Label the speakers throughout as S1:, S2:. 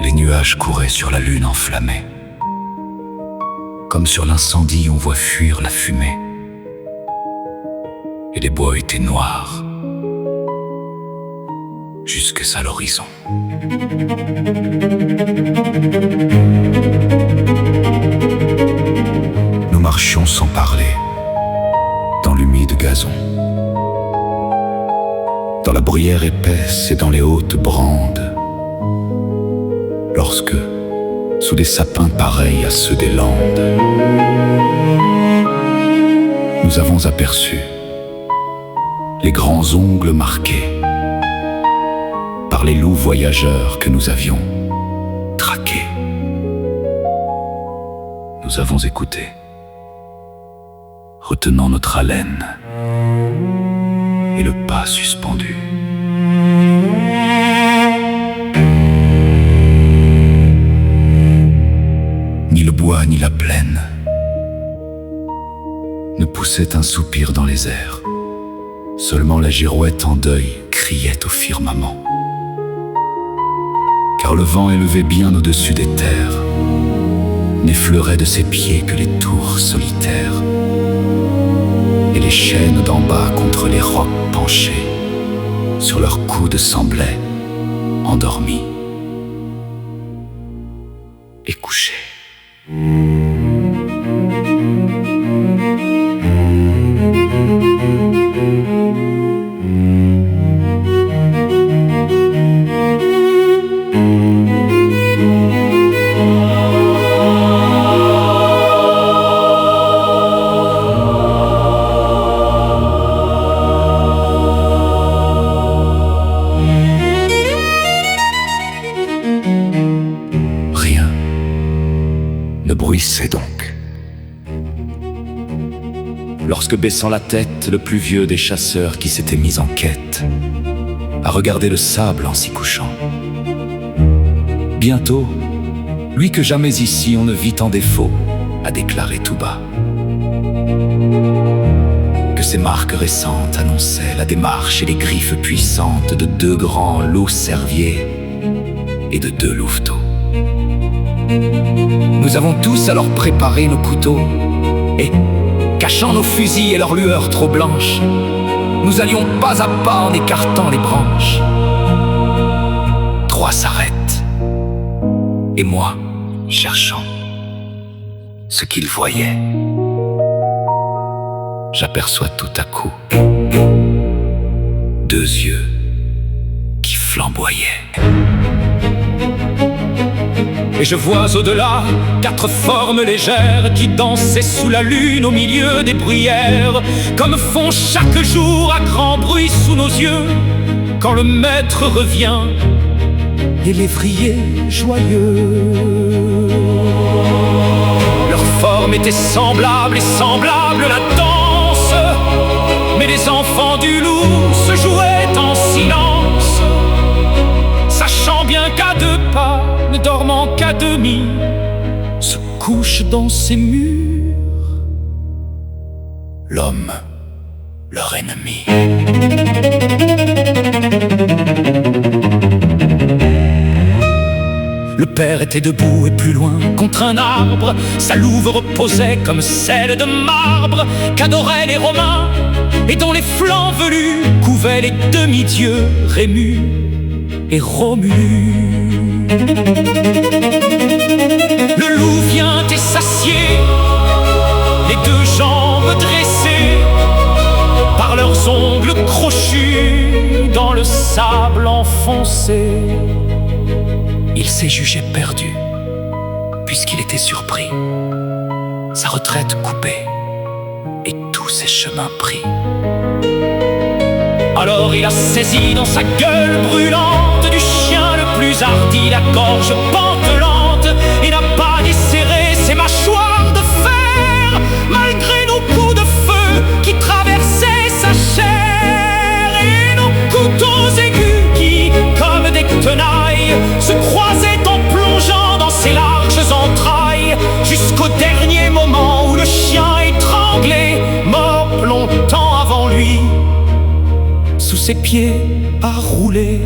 S1: Les nuages couraient sur la lune enflammée. Comme sur l'incendie, on voit fuir la fumée. Et les bois étaient noirs jusqu'à l'horizon. Nous marchions sans parler dans l'humide gazon, dans la bruyère épaisse et dans les hautes brandes, lorsque, sous des sapins pareils à ceux des Landes, nous avons aperçu les grands ongles marqués par les loups voyageurs que nous avions traqués. Nous avons écouté, retenant notre haleine et le pas suspendu. Ni le bois ni la plaine ne poussaient un soupir dans les airs. Seulement la girouette en deuil criait au firmament. Car le vent élevé bien au-dessus des terres n'effleurait de ses pieds que les tours solitaires et les chênes d'en bas contre les rocs penchés sur leurs coudes semblaient endormis et couchés. Rien ne bruissait donc. Lorsque, baissant la tête, le plus vieux des chasseurs qui s'était mis en quête à regarder le sable en s'y couchant, bientôt, lui que jamais ici on ne vit en défaut, a déclaré tout bas que ces marques récentes annonçaient la démarche et les griffes puissantes de deux grands loups-cerviers et de deux louveteaux. Nous avons tous alors préparé nos couteaux et, cachant nos fusils et leurs lueurs trop blanches, nous allions pas à pas en écartant les branches. Trois s'arrêtent, et moi, cherchant ce qu'ils voyaient, j'aperçois tout à coup deux yeux qui flamboyaient. Et je vois au-delà quatre formes légères qui dansaient sous la lune au milieu des bruyères, comme font chaque jour à grand bruit sous nos yeux quand le maître revient et l'évrier joyeux. Leurs formes étaient semblables et semblables la danse, mais les enfants du loup se jouaient en silence, sachant bien qu'à deux pas, ne dormant qu'à demi, se couche dans ses murs l'homme, leur ennemi. Le père était debout et plus loin, contre un arbre, sa louve reposait comme celle de marbre qu'adoraient les Romains et dont les flancs velus couvaient les demi-dieux Rémus et Romulus. Le loup vient et s'assied, les deux jambes dressées, par leurs ongles crochus dans le sable enfoncé. Il s'est jugé perdu, puisqu'il était surpris, sa retraite coupée et tous ses chemins pris. Alors il a saisi dans sa gueule brûlante du chien le plus hardi la gorge pantelante et n'a pas desserré ses mâchoires de fer, malgré nos coups de feu qui traversaient sa chair et nos couteaux aigus qui, comme des tenailles, se croisaient en plongeant dans ses larges entrailles jusqu'au dernier moment où le chien étranglé, mort longtemps avant lui, sous ses pieds à rouler.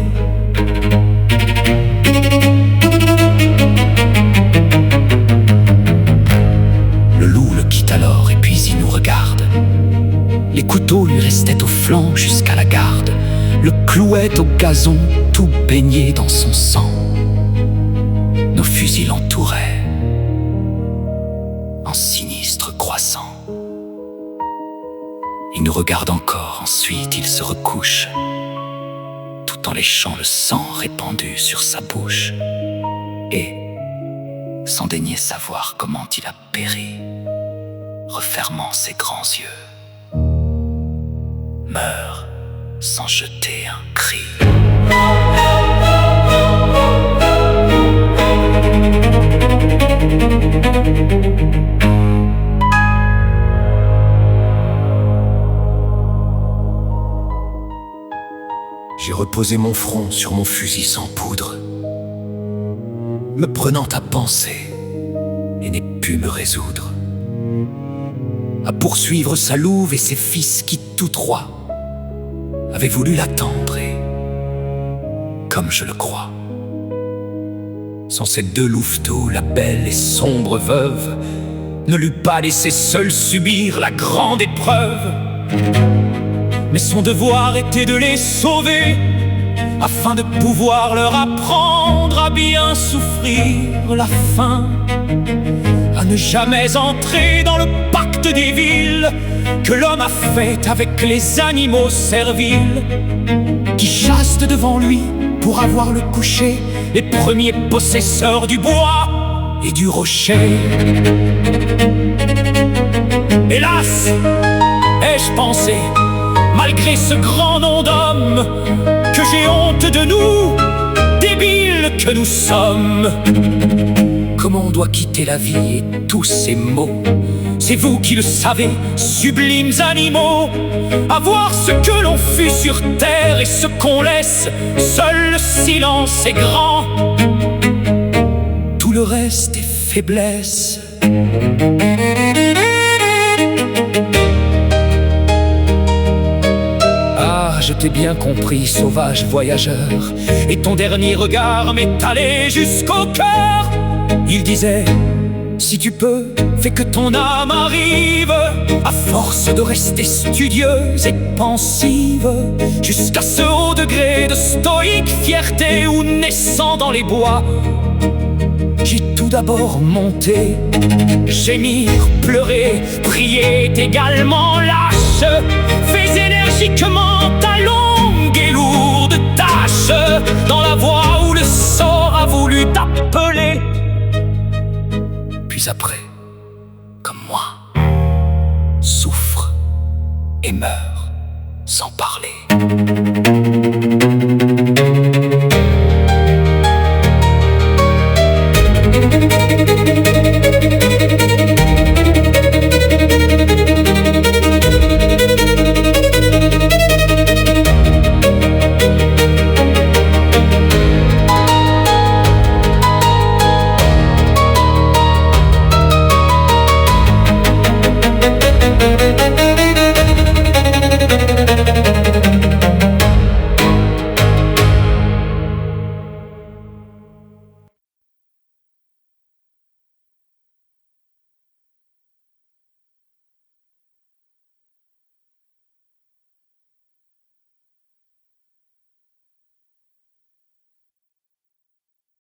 S1: Le loup le quitte alors et puis il nous regarde. Les couteaux lui restaient au flanc jusqu'à la garde. Le clouait au gazon, tout baigné dans son sang. Nos fusils l'entouraient en sinistre croissant. Il nous regarde encore, ensuite il se recouche, tout en léchant le sang répandu sur sa bouche. Et, sans daigner savoir comment il a péri, refermant ses grands yeux, meurt sans jeter un cri. J'ai reposé mon front sur mon fusil sans poudre, me prenant à penser, et n'ai pu me résoudre à poursuivre sa louve et ses fils qui, tous trois, avaient voulu l'attendre et, comme je le crois, sans ces deux louveteaux, la belle et sombre veuve ne l'eût pas laissé seule subir la grande épreuve. Mais son devoir était de les sauver, afin de pouvoir leur apprendre à bien souffrir la faim, à ne jamais entrer dans le pacte des villes que l'homme a fait avec les animaux serviles, qui chassent devant lui pour avoir le coucher les premiers possesseurs du bois et du rocher. Hélas, ai-je pensé, malgré ce grand nom d'homme, que j'ai honte de nous, débiles que nous sommes. Comment on doit quitter la vie et tous ces mots, c'est vous qui le savez, sublimes animaux. Avoir ce que l'on fut sur terre et ce qu'on laisse, seul le silence est grand. Tout le reste est faiblesse. Je t'ai bien compris, sauvage voyageur, et ton dernier regard m'est allé jusqu'au cœur. Il disait, si tu peux, fais que ton âme arrive, à force de rester studieuse et pensive, jusqu'à ce haut degré de stoïque fierté où, naissant dans les bois, j'ai tout d'abord monté, gémir, pleurer, prier également lâche, fais énergiquement ta longue et lourde tâche, dans la voie où le sort a voulu t'appeler. Puis après, comme moi, souffre et meurt sans parler.